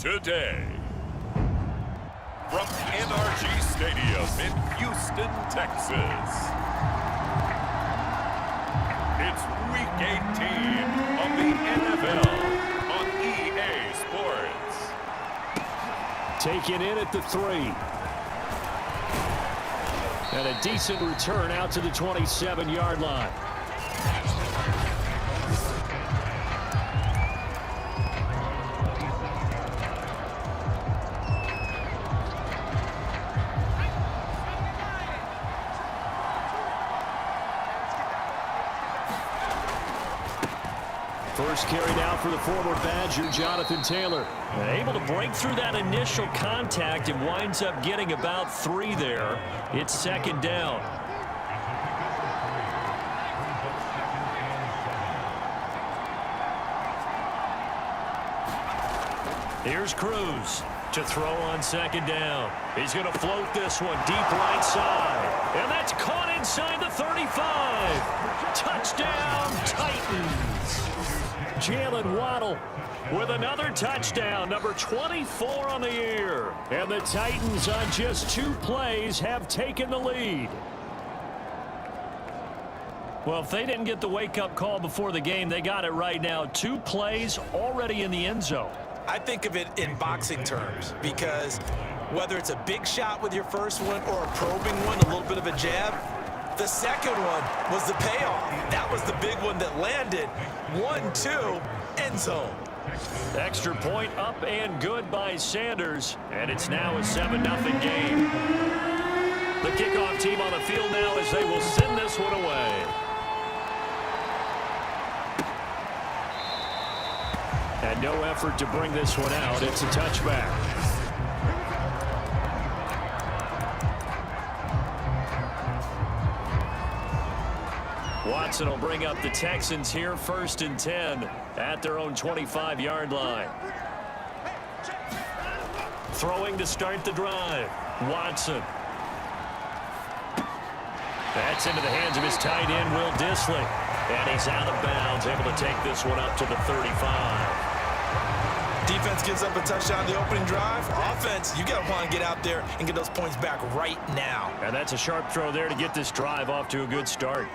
today. From NRG Stadium in Houston, Texas, it's Week 18 of the NFL on EA Sports. Taken in at the 3. And a decent return out to the 27-yard line. First carry now for the former Badger, Jonathan Taylor. Able to break through that initial contact and winds up getting about 3 there. It's second down. Here's Cruz to throw on second down. He's going to float this one deep right side. And that's caught inside the 35. Touchdown, Titans. Jalen Waddle with another touchdown, number 24 on the year. And the Titans on just 2 plays have taken the lead. Well, if they didn't get the wake-up call before the game, they got it right now. 2 plays already in the end zone. I think of it in boxing terms because whether it's a big shot with your first one or a probing one, a little bit of a jab, the second one was the payoff. That was the big one that landed. 1-2, end zone. Extra point up and good by Sanders, and it's now a 7-0 game. The kickoff team on the field now as they will send this one away. And no effort to bring this one out. It's a touchback. Watson will bring up the Texans here, 1st and 10 at their own 25-yard line. Throwing to start the drive. Watson. That's into the hands of his tight end, Will Dissly. And he's out of bounds, able to take this one up to the 35. Defense gives up a touchdown the opening drive. Offense, you got to want to get out there and get those points back right now. And that's a sharp throw there to get this drive off to a good start.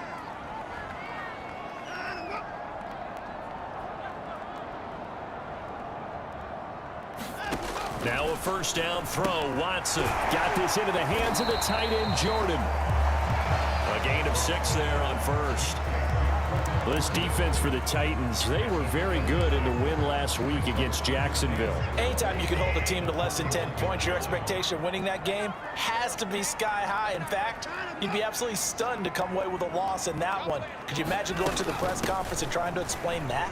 Now a first down throw. Watson got this into the hands of the tight end, Jordan. A gain of 6 there on first. This defense for the Titans, they were very good in the win last week against Jacksonville. Anytime you can hold a team to less than 10 points, your expectation of winning that game has to be sky high. In fact, you'd be absolutely stunned to come away with a loss in that one. Could you imagine going to the press conference and trying to explain that?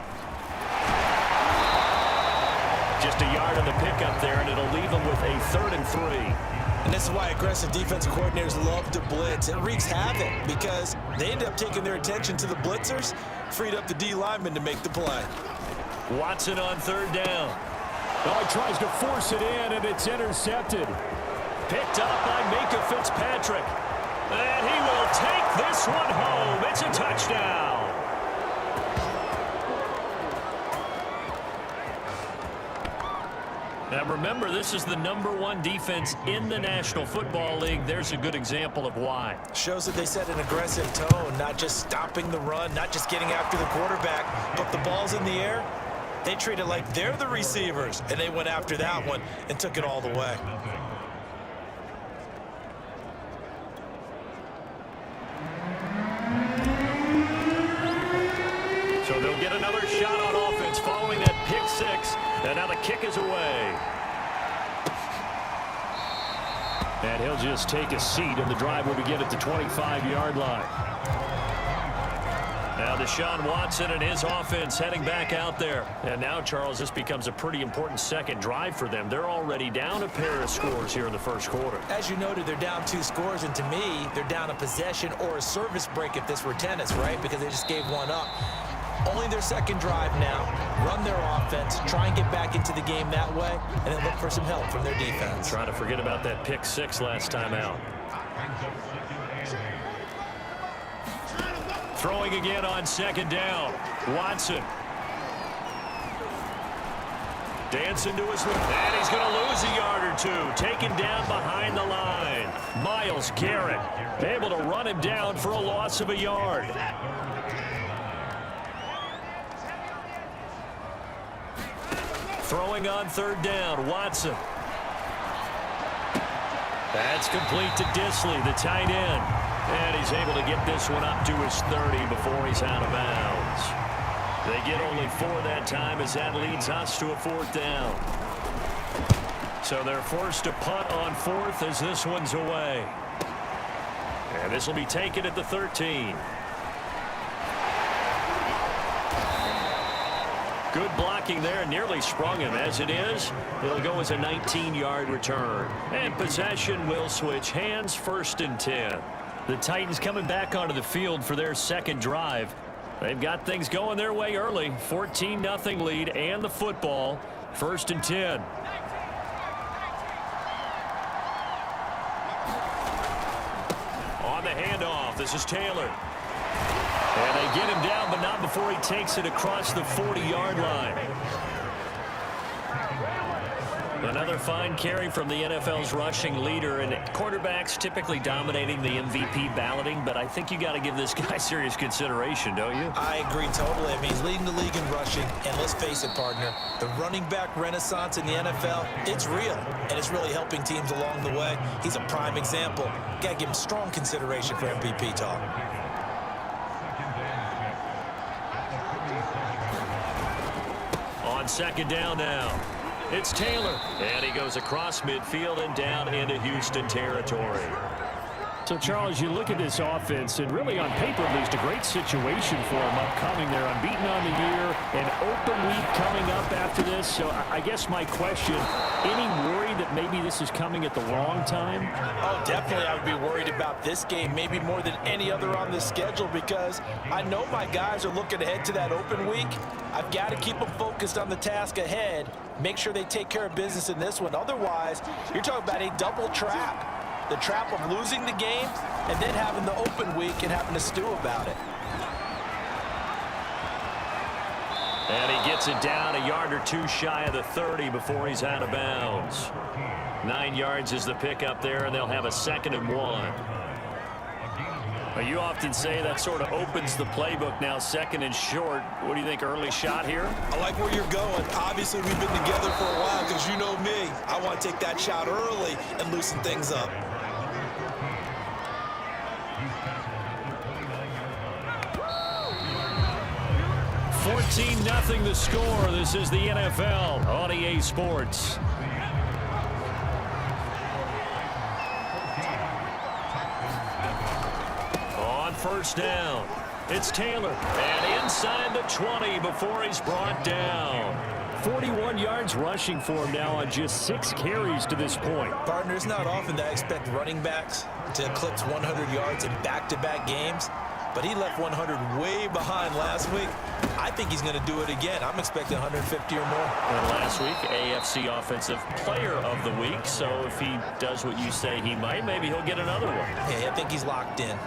Just a yard on the pickup there, and it'll leave them with a 3rd and 3. And this is why aggressive defensive coordinators love to blitz. It wreaks havoc because they end up taking their attention to the blitzers, freed up the D lineman to make the play. Watson on 3rd down. Oh, he tries to force it in, and it's intercepted. Picked up by Minkah Fitzpatrick. And he will take this one home. It's a touchdown. Now remember, this is the #1 defense in the National Football League. There's a good example of why. Shows that they set an aggressive tone, not just stopping the run, not just getting after the quarterback, but the ball's in the air. They treat it like they're the receivers, and they went after that one and took it all the way. So they'll get another shot on offense following that pick 6. And now the kick is away. And he'll just take a seat, and the drive will begin at the 25-yard line. Now Deshaun Watson and his offense heading back out there. And now, Charles, this becomes a pretty important second drive for them. They're already down a pair of scores here in the first quarter. As you noted, they're down 2 scores, and to me, they're down a possession or a service break if this were tennis, right? Because they just gave one up. Only their second drive now. Run their offense, try and get back into the game that way, and then look for some help from their defense. Trying to forget about that pick 6 last time out. Throwing again on second down. Watson. Dancing to his left. And he's going to lose a yard or two. Taken down behind the line. Myles Garrett able to run him down for a loss of a yard. Throwing on third down, Watson. That's complete to Disley, the tight end. And he's able to get this one up to his 30 before he's out of bounds. They get only 4 that time as that leads us to a 4th down. So they're forced to punt on 4th as this one's away. And this will be taken at the 13. Good blocking there, nearly sprung him. As it is, it'll go as a 19-yard return. And possession will switch hands, 1st and 10. The Titans coming back onto the field for their second drive. They've got things going their way early. 14-0 lead and the football. 1st and 10. On the handoff, this is Taylor. And they get him down, but not before he takes it across the 40-yard line. Another fine carry from the NFL's rushing leader, and quarterbacks typically dominating the MVP balloting, but I think you got to give this guy serious consideration, don't you? I agree totally. I mean, he's leading the league in rushing, and let's face it, partner, the running back renaissance in the NFL, it's real, and it's really helping teams along the way. He's a prime example. Got to give him strong consideration for MVP talk. On second down now, it's Taylor. And he goes across midfield and down into Houston territory. So, Charles, you look at this offense, and really on paper, at least, a great situation for them upcoming. They're unbeaten on the year, an open week coming up after this. So I guess my question, any worry that maybe this is coming at the wrong time? Oh, definitely I would be worried about this game, maybe more than any other on this schedule, because I know my guys are looking ahead to that open week. I've got to keep them focused on the task ahead, make sure they take care of business in this one. Otherwise, you're talking about a double trap. The trap of losing the game and then having the open week and having to stew about it. And he gets it down a yard or two shy of the 30 before he's out of bounds. 9 yards is the pickup there, and they'll have a 2nd and 1. You often say that sort of opens the playbook now, 2nd and short. What do you think, early shot here? I like where you're going. Obviously, we've been together for a while because you know me. I want to take that shot early and loosen things up. $14-0 the score. This is the NFL on EA Sports. On 1st down, it's Taylor. And inside the 20 before he's brought down. 41 yards rushing for him now on just 6 carries to this point. Partner, it's not often that I expect running backs to eclipse 100 yards in back-to-back games, but he left 100 way behind last week. I think he's going to do it again. I'm expecting 150 or more. And last week, AFC Offensive Player of the Week. So if he does what you say he might, maybe he'll get another one. Yeah, I think he's locked in.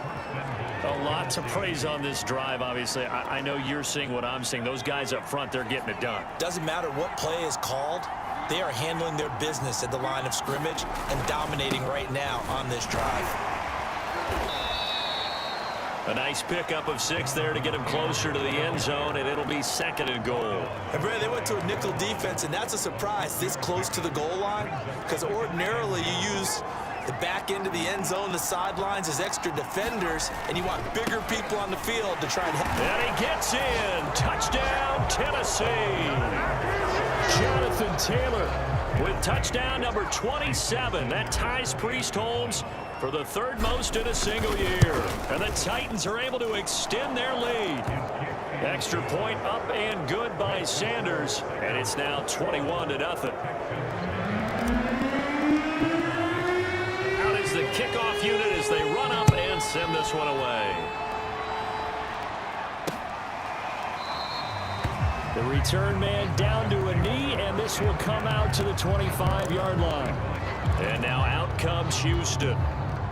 A lot to praise on this drive, obviously. I know you're seeing what I'm seeing. Those guys up front, they're getting it done. Doesn't matter what play is called. They are handling their business at the line of scrimmage and dominating right now on this drive. A nice pickup of 6 there to get him closer to the end zone, and it'll be 2nd and goal. And Brad, they went to a nickel defense, and that's a surprise this close to the goal line, because ordinarily you use the back end of the end zone, the sidelines as extra defenders, and you want bigger people on the field to try and help. And he gets in. Touchdown, Tennessee. Jonathan Taylor with touchdown number 27. That ties Priest Holmes for the 3rd most in a single year. And the Titans are able to extend their lead. Extra point up and good by Sanders. And it's now 21-0. Out is the kickoff unit as they run up and send this one away. The return man down to a knee, and this will come out to the 25-yard line. And now out comes Houston.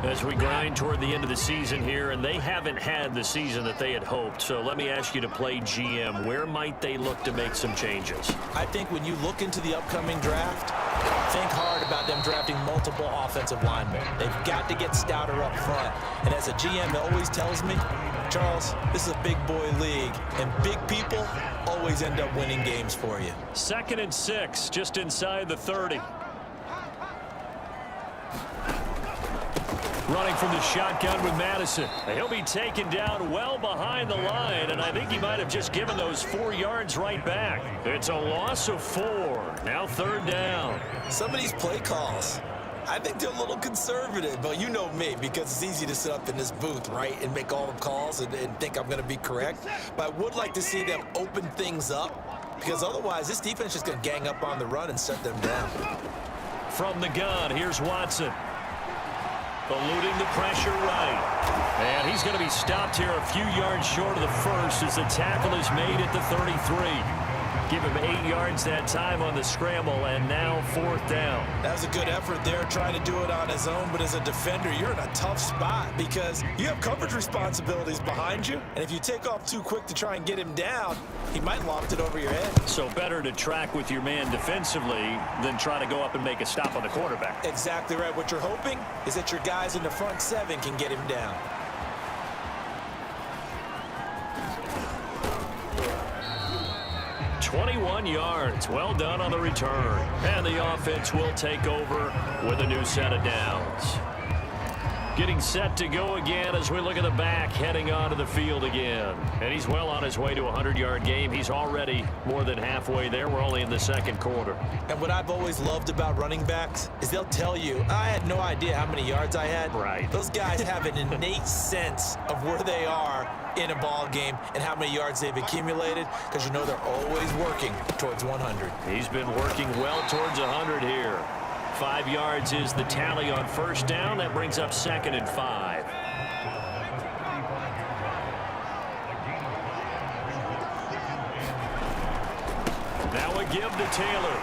As we grind toward the end of the season here, and they haven't had the season that they had hoped. So let me ask you to play GM. Where might they look to make some changes? I think when you look into the upcoming draft, think hard about them drafting multiple offensive linemen. They've got to get stouter up front. And as a GM, it always tells me, Charles, this is a big boy league, and big people always end up winning games for you. 2nd and 6, just inside the 30. Running from the shotgun with Madison. He'll be taken down well behind the line, and I think he might have just given those 4 yards right back. It's a loss of 4. Now 3rd down. Some of these play calls, I think they're a little conservative, but you know me, because it's easy to sit up in this booth, right, and make all the calls and think I'm going to be correct. But I would like to see them open things up, because otherwise this defense is just going to gang up on the run and shut them down. From the gun, here's Watson. Eluding the pressure right. And he's going to be stopped here a few yards short of the first as the tackle is made at the 33. Give him 8 yards that time on the scramble, and now 4th down. That was a good effort there, trying to do it on his own, but as a defender, you're in a tough spot because you have coverage responsibilities behind you, and if you take off too quick to try and get him down, he might loft it over your head. So better to track with your man defensively than try to go up and make a stop on the quarterback. Exactly right. What you're hoping is that your guys in the front 7 can get him down. .21 yards. Well done on the return. And the offense will take over with a new set of downs. Getting set to go again as we look at the back heading onto the field again. And he's well on his way to a 100-yard game. He's already more than halfway there. We're only in the 2nd quarter. And what I've always loved about running backs is they'll tell you, I had no idea how many yards I had. Right. Those guys have an innate sense of where they are in a ball game and how many yards they've accumulated, because you know they're always working towards 100. He's been working well towards 100 here. 5 yards is the tally on 1st down. That brings up 2nd and 5. Now a give to Taylor.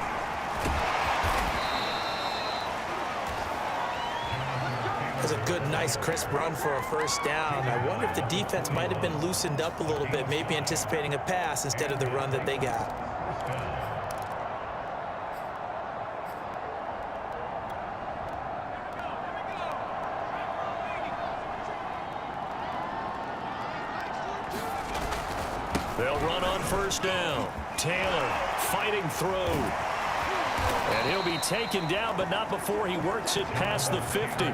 That's a good, nice, crisp run for a 1st down. I wonder if the defense might have been loosened up a little bit, maybe anticipating a pass instead of the run that they got. They'll run on 1st down. Taylor fighting through. And he'll be taken down, but not before he works it past the 50.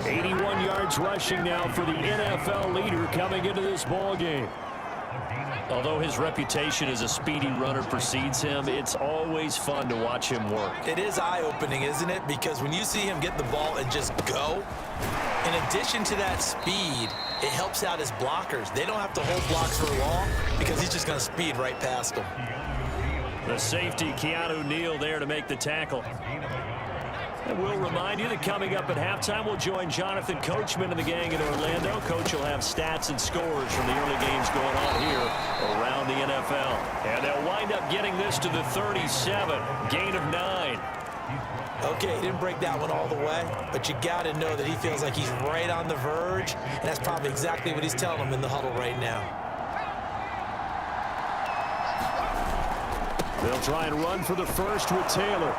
81 yards rushing now for the NFL leader coming into this ball game. Although his reputation as a speedy runner precedes him, it's always fun to watch him work. It is eye-opening, isn't it? Because when you see him get the ball and just go, in addition to that speed, it helps out his blockers. They don't have to hold blocks for long because he's just going to speed right past them. The safety, Keanu Neal, there to make the tackle. And we'll remind you that coming up at halftime, we'll join Jonathan Coachman and the gang in Orlando. Coach will have stats and scores from the early games going on here around the NFL. And they'll wind up getting this to the 37, gain of 9. Okay, he didn't break that one all the way, but you got to know that he feels like he's right on the verge, and that's probably exactly what he's telling them in the huddle right now. They'll try and run for the 1st with Taylor.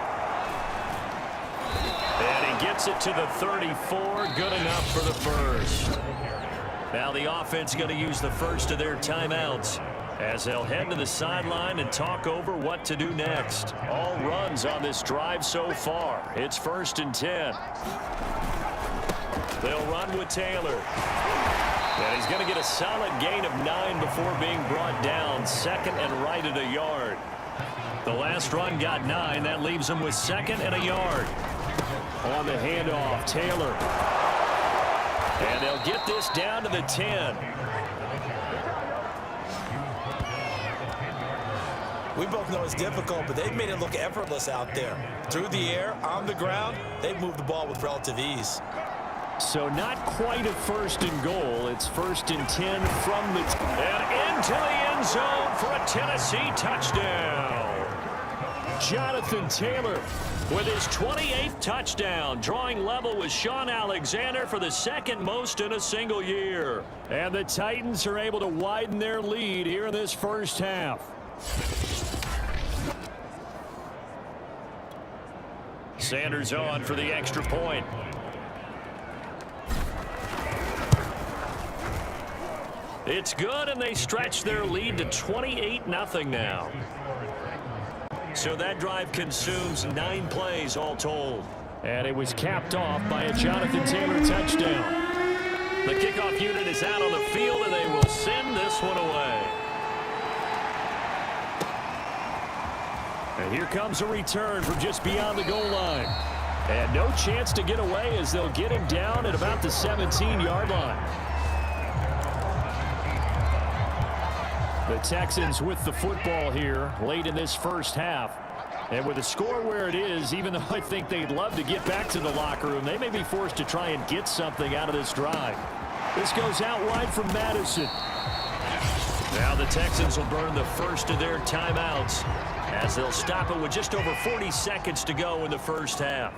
And he gets it to the 34. Good enough for the 1st. Now the offense going to use the 1st of their timeouts as they'll head to the sideline and talk over what to do next. All runs on this drive so far. It's 1st and 10. They'll run with Taylor. And he's going to get a solid gain of 9 before being brought down. 2nd and right at a yard. The last run got 9. That leaves him with 2nd and a yard. On the handoff, Taylor. And they'll get this down to the 10. We both know it's difficult, but they've made it look effortless out there. Through the air, on the ground, they've moved the ball with relative ease. So not quite a 1st and goal. It's 1st and 10 from the... And into the end zone for a Tennessee touchdown. Jonathan Taylor with his 28th touchdown, drawing level with Sean Alexander for the second most in a single year. And the Titans are able to widen their lead here in this first half. Sanders on for the extra point. It's good, and they stretch their lead to 28-0 now. So that drive consumes 9 plays all told. And it was capped off by a Jonathan Taylor touchdown. The kickoff unit is out on the field, and they will send this one away. And here comes a return from just beyond the goal line. And no chance to get away as they'll get him down at about the 17-yard line. The Texans with the football here late in this first half. And with the score where it is, even though I think they'd love to get back to the locker room, they may be forced to try and get something out of this drive. This goes out wide from Madison. Now the Texans will burn the first of their timeouts as they'll stop it with just over 40 seconds to go in the first half.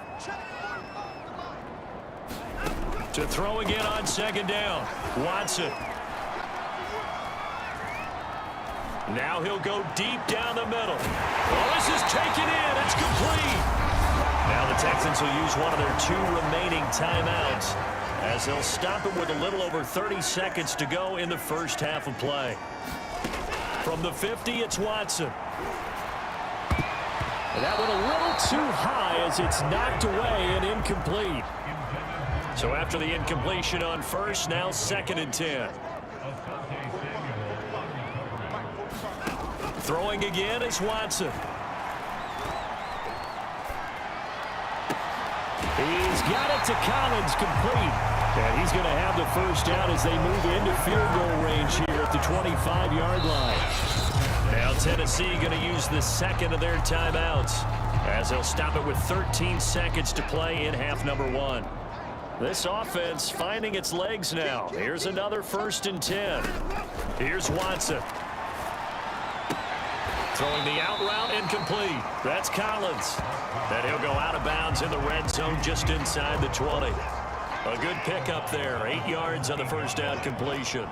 To throw again on second down, Watson. Now he'll go deep down the middle. Oh, this is taken in. It's complete. Now the Texans will use one of their 2 remaining timeouts as they'll stop it with a little over 30 seconds to go in the first half of play. From the 50, it's Watson. And that went a little too high as it's knocked away and incomplete. So after the incompletion on first, now 2nd and 10. Throwing again is Watson. He's got it to Collins, complete. And he's going to have the first down as they move into field goal range here at the 25-yard line. Now Tennessee going to use the 2nd of their timeouts as they'll stop it with 13 seconds to play in half number 1. This offense finding its legs now. Here's another 1st and 10. Here's Watson. Throwing the out route incomplete. That's Collins. And he'll go out of bounds in the red zone just inside the 20. A good pickup there. 8 yards on the first down completion.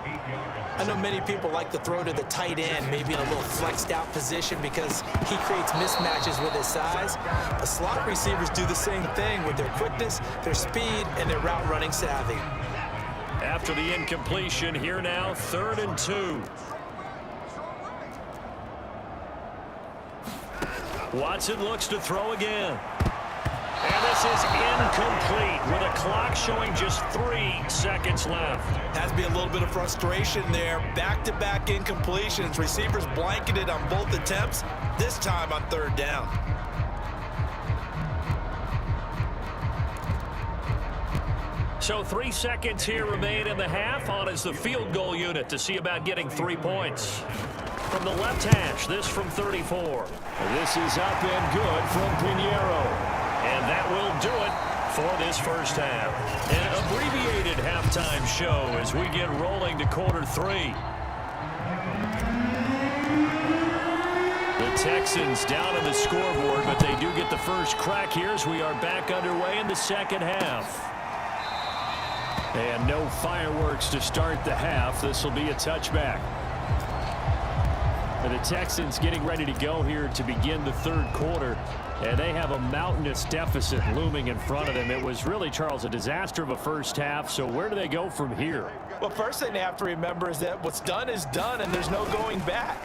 I know many people like to throw to the tight end, maybe in a little flexed out position because he creates mismatches with his size. But slot receivers do the same thing with their quickness, their speed, and their route running savvy. After the incompletion, here now, 3rd and 2. Watson looks to throw again. And this is incomplete with a clock showing just 3 seconds left. Has to be a little bit of frustration there. Back-to-back incompletions. Receivers blanketed on both attempts, this time on 3rd down. So 3 seconds here remain in the half. On is the field goal unit to see about getting 3 points. From the left hash, this from 34. This is up and good from Pinheiro. And that will do it for this first half. An abbreviated halftime show as we get rolling to quarter 3. The Texans down on the scoreboard, but they do get the first crack here as we are back underway in the second half. And no fireworks to start the half. This will be a touchback. And the Texans getting ready to go here to begin the 3rd quarter. And they have a mountainous deficit looming in front of them. It was really, Charles, a disaster of a first half. So where do they go from here? Well, first thing they have to remember is that what's done is done, and there's no going back.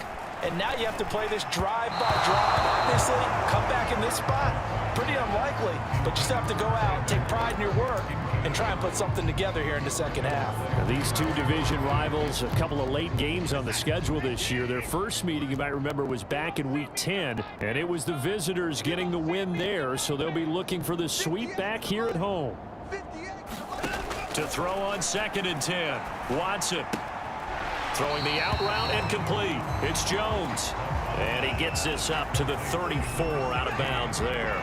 And now you have to play this drive by drive. Obviously, come back in this spot, pretty unlikely. But you just have to go out, take pride in your work, and try and put something together here in the second half. Now, these 2 division rivals, a couple of late games on the schedule this year. Their first meeting, you might remember, was back in week 10, and it was the visitors getting the win there, so they'll be looking for the sweep back here at home. To throw on 2nd and 10, Watson. Throwing the out route incomplete. It's Jones. And he gets this up to the 34 out of bounds there.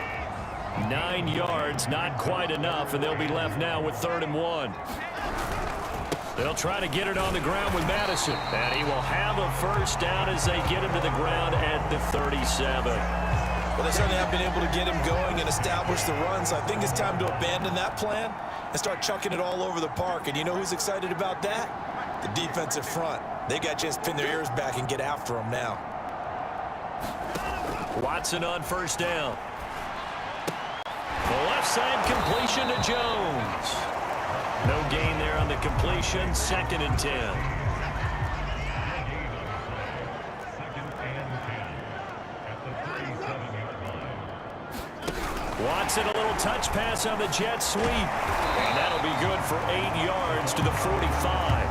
9 yards, not quite enough, and they'll be left now with 3rd and 1. They'll try to get it on the ground with Madison. And he will have a first down as they get him to the ground at the 37. Well, they certainly have been able to get him going and establish the run, so I think it's time to abandon that plan and start chucking it all over the park. And you know who's excited about that? The defensive front. They got a chance to pin their ears back and get after him now. Watson on first down. The left side completion to Jones. No gain there on the completion. 2nd and 10. Watson, a little touch pass on the jet sweep. And that'll be good for 8 yards to the 45.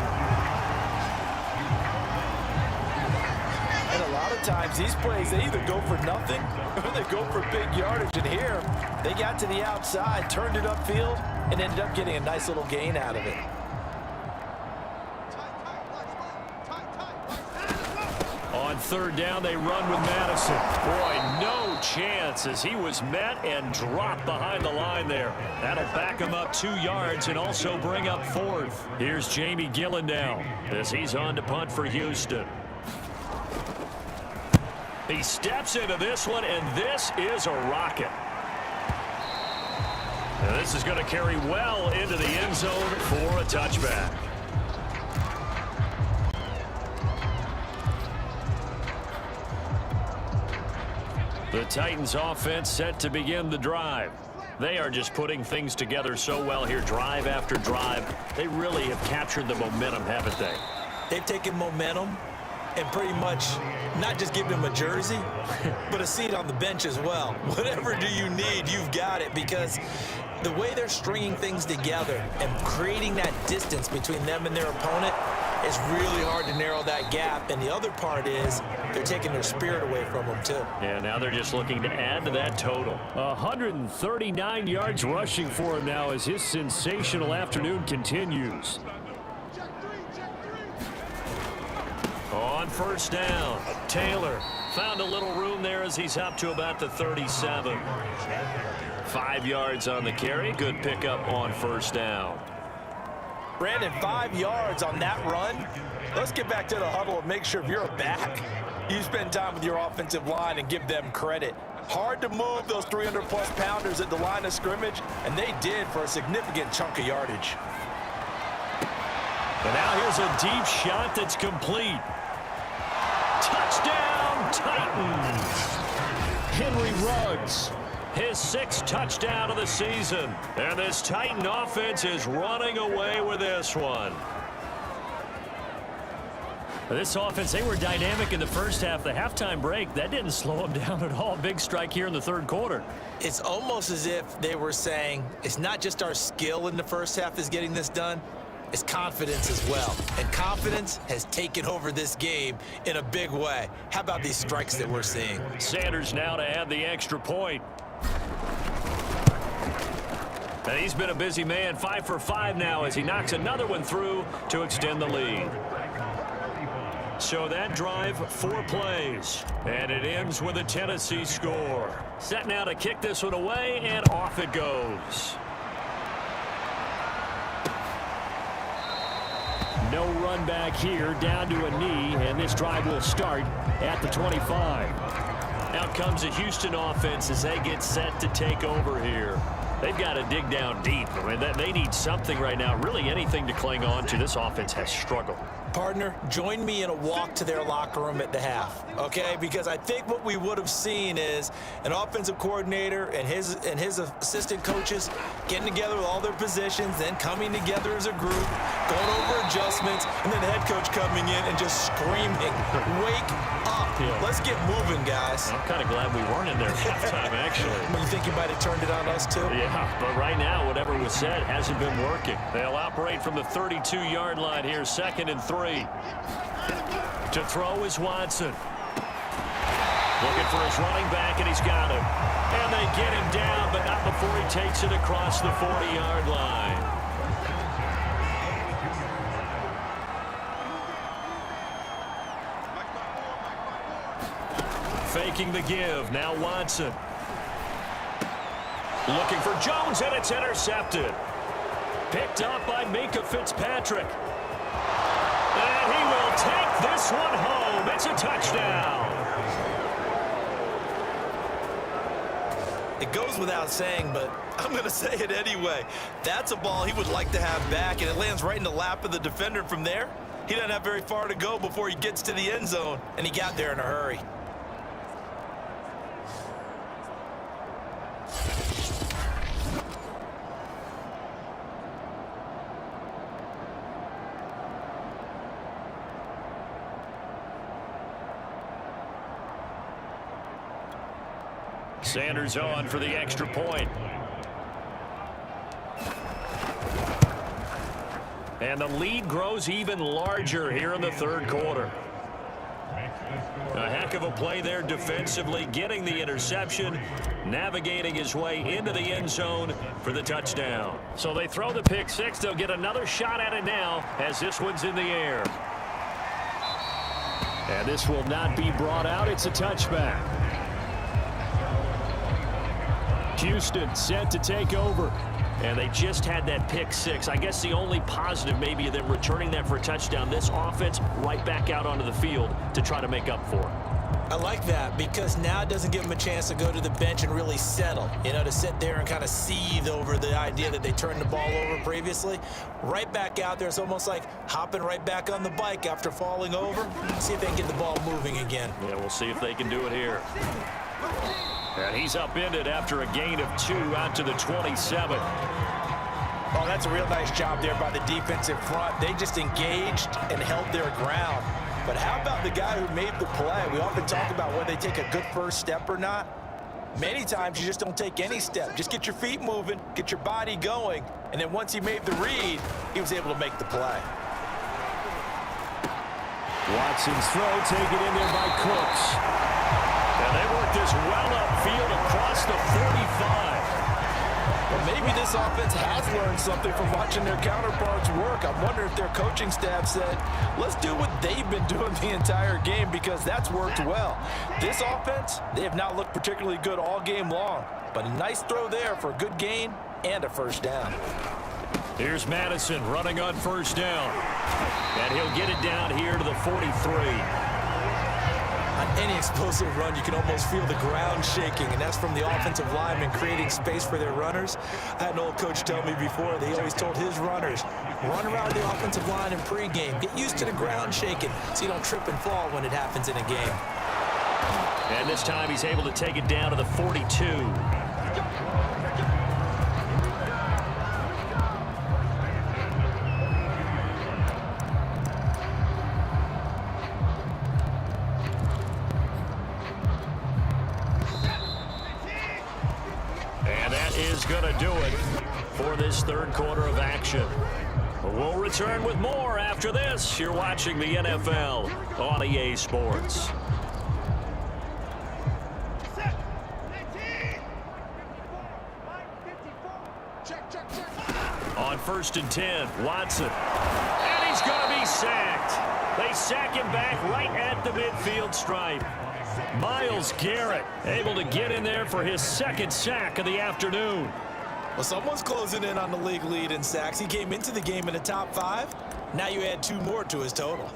And a lot of times these plays, they either go for nothing or they go for big yardage. And here, they got to the outside, turned it upfield, and ended up getting a nice little gain out of it. On 3rd down, they run with Madison. Boy, no chance as he was met and dropped behind the line there. That'll back him up 2 yards and also bring up 4th. Here's Jamie Gillen now as he's on to punt for Houston. He steps into this one, and this is a rocket. Now this is going to carry well into the end zone for a touchback. The Titans offense set to begin the drive. They are just putting things together so well here, drive after drive. They really have captured the momentum, haven't they? They've taken momentum and pretty much not just given him a jersey, but a seat on the bench as well. Whatever do you need, you've got it, because the way they're stringing things together and creating that distance between them and their opponent is really hard to narrow that gap. And the other part is they're taking their spirit away from them too. Yeah, now they're just looking to add to that total. 139 yards rushing for him now as his sensational afternoon continues. On first down, Taylor found a little room there as he's up to about the 37. 5 yards on the carry. Good pickup on first down. Brandon, 5 yards on that run. Let's get back to the huddle and make sure if you're a back, you spend time with your offensive line and give them credit. Hard to move those 300-plus pounders at the line of scrimmage, and they did for a significant chunk of yardage. And now here's a deep shot that's complete. Touchdown, Titans! Henry Ruggs, his 6th touchdown of the season. And this Titan offense is running away with this one. This offense, they were dynamic in the first half. The halftime break, that didn't slow them down at all. Big strike here in the 3rd quarter. It's almost as if they were saying, it's not just our skill in the first half that's getting this done, it's confidence as well. And confidence has taken over this game in a big way. How about these strikes that we're seeing? Sanders now to add the extra point. And he's been a busy man, 5 for 5 now as he knocks another one through to extend the lead. So that drive, 4 plays, and it ends with a Tennessee score. Set now to kick this one away, and off it goes. No run back here, down to a knee, and this drive will start at the 25. Out comes the Houston offense as they get set to take over here. They've got to dig down deep. I mean, they need something right now, really anything to cling on to. This offense has struggled. Partner, join me in a walk to their locker room at the half, okay? Because I think what we would have seen is an offensive coordinator and his assistant coaches getting together with all their positions, then coming together as a group, going over adjustments, and then the head coach coming in and just screaming, "Wake up. Yeah. Let's get moving, guys." I'm kind of glad we weren't in there at halftime, actually. You think you might have turned it on us, too? Yeah, but right now, whatever was said hasn't been working. They'll operate from the 32-yard line here, 2nd and 3. To throw is Watson. Looking for his running back, and he's got him. And they get him down, but not before he takes it across the 40-yard line. Faking the give, now Watson. Looking for Jones, and it's intercepted. Picked up by Minkah Fitzpatrick. And he will take this one home. It's a touchdown. It goes without saying, but I'm going to say it anyway. That's a ball he would like to have back, and it lands right in the lap of the defender from there. He doesn't have very far to go before he gets to the end zone, and he got there in a hurry. Sanders on for the extra point. And the lead grows even larger here in the third quarter. A heck of a play there defensively, getting the interception, navigating his way into the end zone for the touchdown. So they throw the pick six. They'll get another shot at it now as this one's in the air. And this will not be brought out. It's a touchback. Houston set to take over. And they just had that pick six. I guess the only positive maybe of them returning that for a touchdown. This offense right back out onto the field to try to make up for it. I like that because now it doesn't give them a chance to go to the bench and really settle. You know, to sit there and kind of seethe over the idea that they turned the ball over previously. Right back out there. It's almost like hopping right back on the bike after falling over. See if they can get the ball moving again. Yeah, we'll see if they can do it here. And he's upended after a gain of 2 out to the 27. Oh, that's a real nice job there by the defensive front. They just engaged and held their ground. But how about the guy who made the play? We often talk about whether they take a good first step or not. Many times you just don't take any step. Just get your feet moving, get your body going, and then once he made the read, he was able to make the play. Watson's throw taken in there by Cooks. And they work this well upfield across the 45. Well, maybe this offense has learned something from watching their counterparts work. I wonder if their coaching staff said, let's do what they've been doing the entire game because that's worked well. This offense, they have not looked particularly good all game long. But a nice throw there for a good gain and a first down. Here's Madison running on first down. And he'll get it down here to the 43. On any explosive run, you can almost feel the ground shaking, and that's from the offensive linemen creating space for their runners. I had an old coach tell me before, they always told his runners, run around the offensive line in pregame. Get used to the ground shaking so you don't trip and fall when it happens in a game. And this time he's able to take it down to the 42. Going to do it for this third quarter of action. We'll return with more after this. You're watching the NFL on EA Sports. On 1st and 10, Watson. And he's going to be sacked. They sack him back right at the midfield stripe. Myles Garrett able to get in there for his second sack of the afternoon. Well, someone's closing in on the league lead in sacks. He came into the game in the top 5. Now you add 2 more to his total.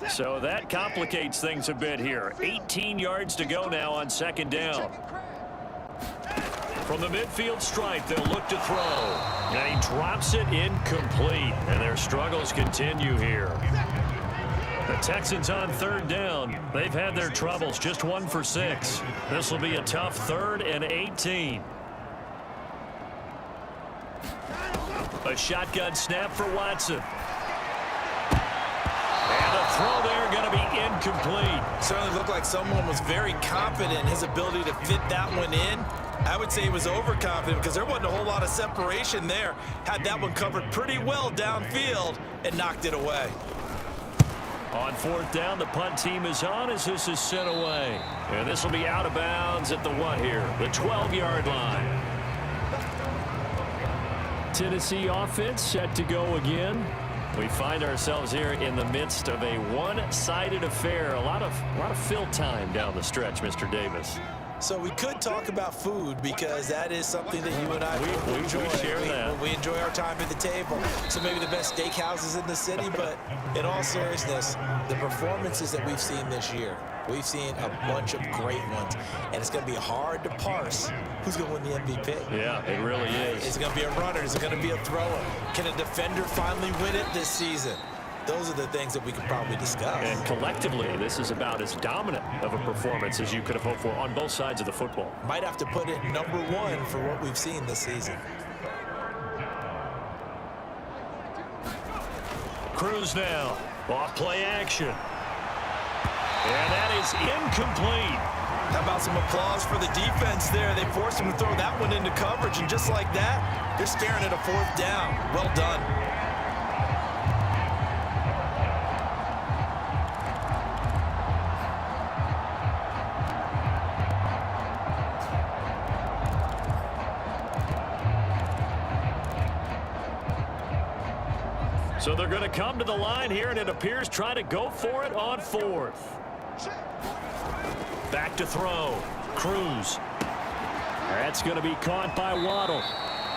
So that complicates things a bit here. 18 yards to go now on second down. From the midfield stripe, they'll look to throw. And he drops it incomplete. And their struggles continue here. The Texans on third down. They've had their troubles, just 1 for 6. This will be a tough 3rd and 18. A shotgun snap for Watson. And the throw there going to be incomplete. Certainly looked like someone was very confident in his ability to fit that one in. I would say he was overconfident because there wasn't a whole lot of separation there. Had that one covered pretty well downfield and knocked it away. On 4th down, the punt team is on as this is sent away. And this will be out of bounds at the what here? The 12-yard line. Tennessee offense set to go again. We find ourselves here in the midst of a one-sided affair. A lot of fill time down the stretch, Mr. Davis. So we could talk about food because that is something that you and I We enjoy. share that. We enjoy our time at the table. So maybe the best steakhouses in the city, but in all seriousness, the performances that we've seen this year, we've seen a bunch of great ones, and it's going to be hard to parse who's going to win the MVP. Yeah, it really is. Is it going to be a runner? Is it going to be a thrower? Can a defender finally win it this season? Those are the things that we could probably discuss. And collectively, this is about as dominant of a performance as you could have hoped for on both sides of the football. Might have to put it number one for what we've seen this season. Cruz now, off play action. And that is incomplete. How about some applause for the defense there? They forced him to throw that one into coverage, and just like that, they're staring at a 4th down. Well done. So they're going to come to the line here, and it appears trying to go for it on 4th. Back to throw. Cruz. That's going to be caught by Waddle.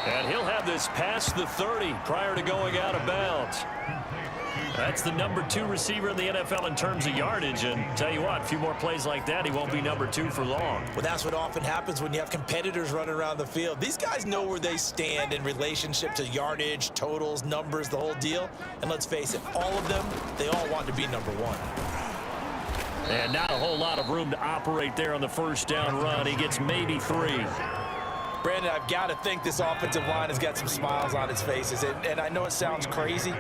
And he'll have this past the 30 prior to going out of bounds. That's the number 2 receiver in the NFL in terms of yardage. And tell you what, a few more plays like that, he won't be number 2 for long. Well, that's what often happens when you have competitors running around the field. These guys know where they stand in relationship to yardage, totals, numbers, the whole deal. And let's face it, all of them, they all want to be number 1. And not a whole lot of room to operate there on the first down run. He gets maybe 3. Brandon, I've got to think this offensive line has got some smiles on its faces. And I know it sounds crazy,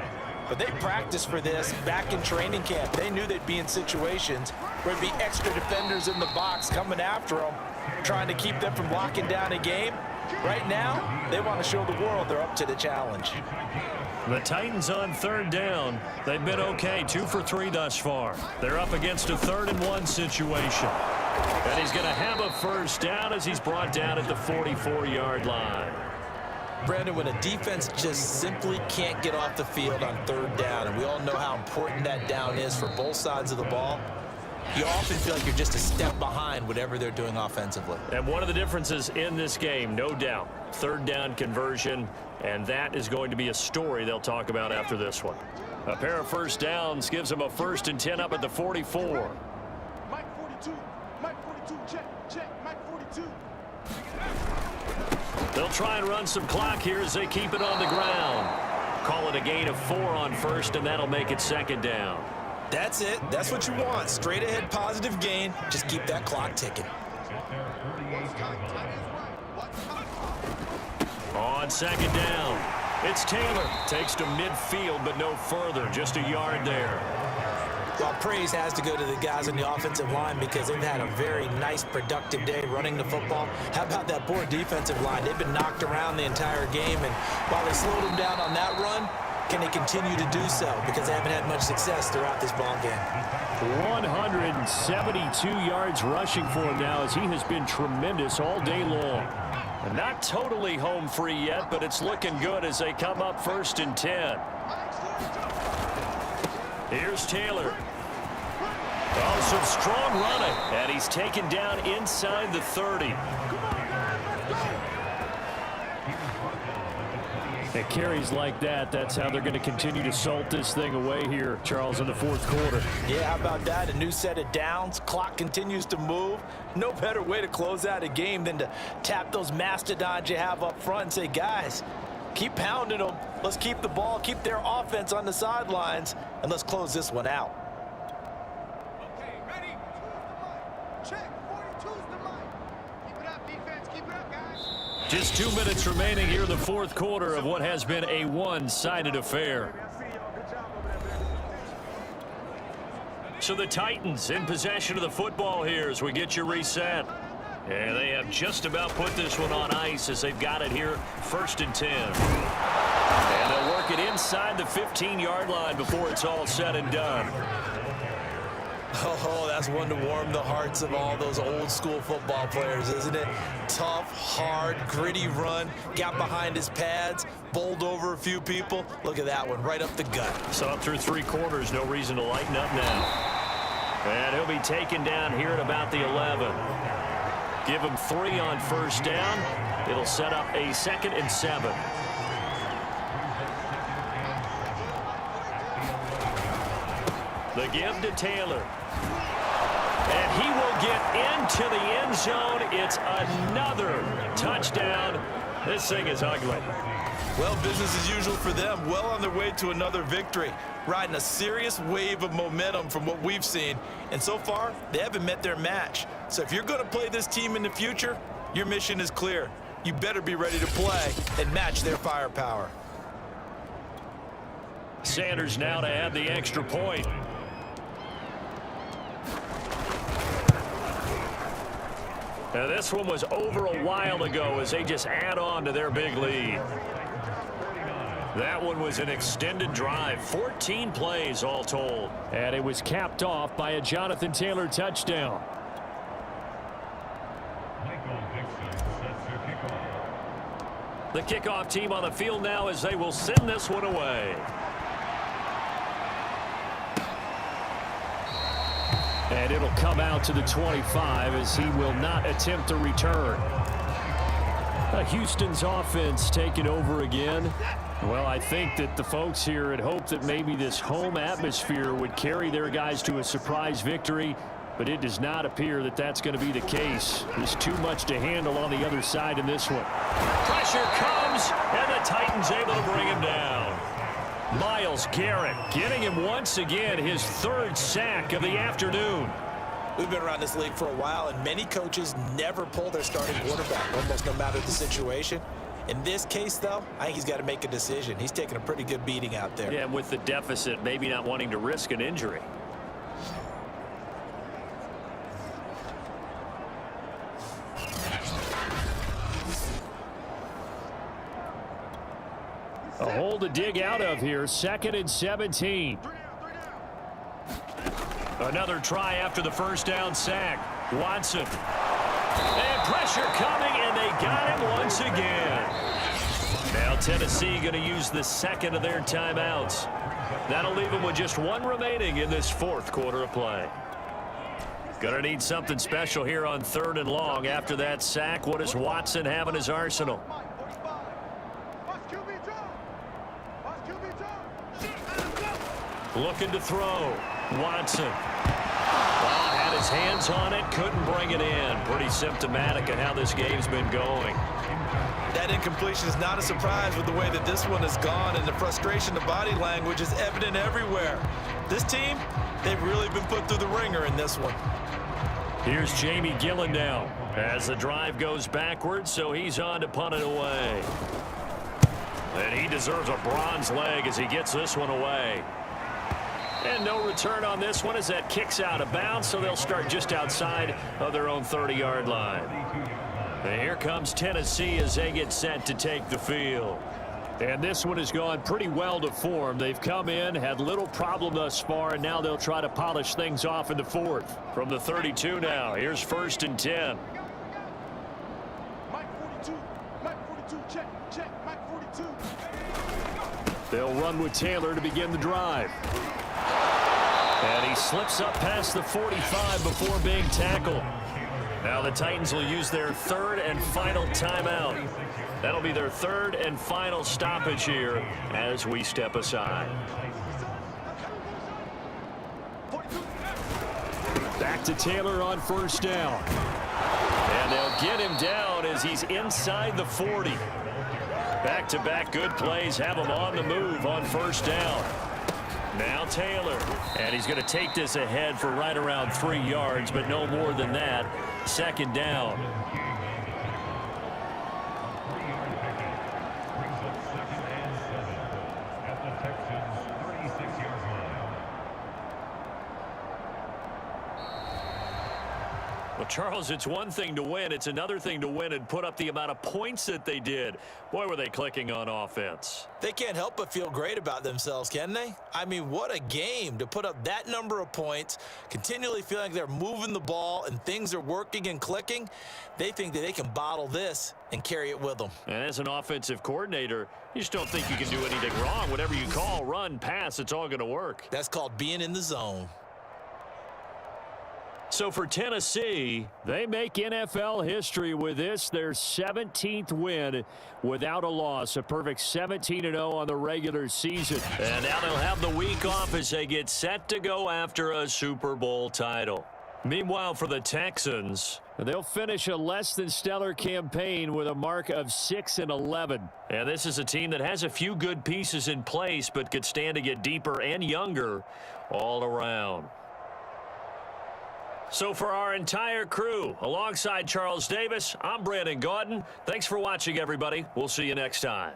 but they practiced for this back in training camp. They knew they'd be in situations where there'd be extra defenders in the box coming after them, trying to keep them from locking down a game. Right now, they want to show the world they're up to the challenge. The Titans on 3rd down. They've been okay, 2 for 3 thus far. They're up against a 3rd and 1 situation. And he's going to have a first down as he's brought down at the 44-yard line. Brandon, when a defense just simply can't get off the field on 3rd down, and we all know how important that down is for both sides of the ball, you often feel like you're just a step behind whatever they're doing offensively. And one of the differences in this game, no doubt, 3rd down conversion, and that is going to be a story they'll talk about after this one. A pair of first downs gives them a 1st and 10 up at the 44. Mike 42, Mike 42, check, Mike 42. They'll try and run some clock here as they keep it on the ground. Call it a gain of 4 on 1st, and that'll make it 2nd down. That's it. That's what you want. Straight ahead positive gain. Just keep that clock ticking. On 2nd down, it's Taylor. Takes to midfield, but no further. Just a yard there. Well, praise has to go to the guys on the offensive line because they've had a very nice, productive day running the football. How about that poor defensive line? They've been knocked around the entire game, and while they slowed them down on that run, can they continue to do so? Because they haven't had much success throughout this ball game. 172 yards rushing for him now as he has been tremendous all day long. And not totally home free yet, but it's looking good as they come up 1st and 10. Here's Taylor. Oh, some strong running. And he's taken down inside the 30. It carries like that. That's how they're going to continue to salt this thing away here, Charles, in the 4th quarter. Yeah, how about that? A new set of downs. Clock continues to move. No better way to close out a game than to tap those mastodons you have up front and say, guys, keep pounding them. Let's keep the ball, keep their offense on the sidelines, and let's close this one out. Okay, ready? Check, 42's the mic. Keep it up, defense, keep it up, guys. Just 2 minutes remaining here in the 4th quarter of what has been a one-sided affair. So the Titans in possession of the football here as we get you reset. And they have just about put this one on ice as they've got it here 1st and 10. And they'll work it inside the 15-yard line before it's all said and done. Oh, that's one to warm the hearts of all those old school football players, isn't it? Tough, hard, gritty run, got behind his pads, bowled over a few people. Look at that one, right up the gut. So through 3 quarters, no reason to lighten up now. And he'll be taken down here at about the 11. Give him 3 on first down. It'll set up a 2nd and 7. The give to Taylor. And he will get into the end zone. It's another touchdown. This thing is ugly. Well, business as usual for them. Well on their way to another victory. Riding a serious wave of momentum from what we've seen. And so far, they haven't met their match. So if you're going to play this team in the future, your mission is clear. You better be ready to play and match their firepower. Sanders now to add the extra point. Now this one was over a while ago as they just add on to their big lead. That one was an extended drive, 14 plays all told. And it was capped off by a Jonathan Taylor touchdown. The kickoff team on the field now as they will send this one away. And it'll come out to the 25 as he will not attempt a return. Houston's offense taking over again. Well, I think that the folks here had hoped that maybe this home atmosphere would carry their guys to a surprise victory, but it does not appear that that's going to be the case. There's too much to handle on the other side in this one. Pressure comes, and the Titans able to bring him down. Myles Garrett getting him once again his 3rd sack of the afternoon. We've been around this league for a while, and many coaches never pull their starting quarterback, almost no matter the situation. In this case, though, I think he's got to make a decision. He's taking a pretty good beating out there. Yeah, and with the deficit, maybe not wanting to risk an injury. A hole to dig out of here, 2nd and 17. Another try after the first down sack. Watson. And pressure coming, and they got him once again. Now Tennessee going to use the 2nd of their timeouts. That'll leave them with just 1 remaining in this 4th quarter of play. Going to need something special here on 3rd and long after that sack. What does Watson have in his arsenal? Looking to throw. Watson. Had his hands on it, couldn't bring it in. Pretty symptomatic of how this game's been going. That incompletion is not a surprise with the way that this one has gone, and the frustration, the body language is evident everywhere. This team, they've really been put through the ringer in this one. Here's Jamie Gillen now as the drive goes backwards, so he's on to punt it away. And he deserves a bronze leg as he gets this one away. And no return on this one as that kicks out of bounds, so they'll start just outside of their own 30-yard line. And here comes Tennessee as they get set to take the field. And this one has gone pretty well to form. They've come in, had little problem thus far, and now they'll try to polish things off in the 4th. From the 32 now, here's 1st and 10. Mike 42, Mike 42, check, Mike 42. They'll run with Taylor to begin the drive. And he slips up past the 45 before being tackled. Now the Titans will use their 3rd and final timeout. That'll be their 3rd and final stoppage here as we step aside. Back to Taylor on first down. And they'll get him down as he's inside the 40. Back-to-back good plays have him on the move on first down. Now Taylor, and he's going to take this ahead for right around 3 yards, but no more than that. 2nd down. Well, Charles, it's one thing to win. It's another thing to win and put up the amount of points that they did. Boy, were they clicking on offense. They can't help but feel great about themselves, can they? I mean, what a game to put up that number of points, continually feeling like they're moving the ball and things are working and clicking. They think that they can bottle this and carry it with them. And as an offensive coordinator, you just don't think you can do anything wrong. Whatever you call, run, pass, it's all going to work. That's called being in the zone. So for Tennessee, they make NFL history with this, their 17th win without a loss. A perfect 17-0 on the regular season. And now they'll have the week off as they get set to go after a Super Bowl title. Meanwhile, for the Texans, they'll finish a less than stellar campaign with a mark of 6-11. And this is a team that has a few good pieces in place, but could stand to get deeper and younger all around. So for our entire crew, alongside Charles Davis, I'm Brandon Gaudin. Thanks for watching, everybody. We'll see you next time.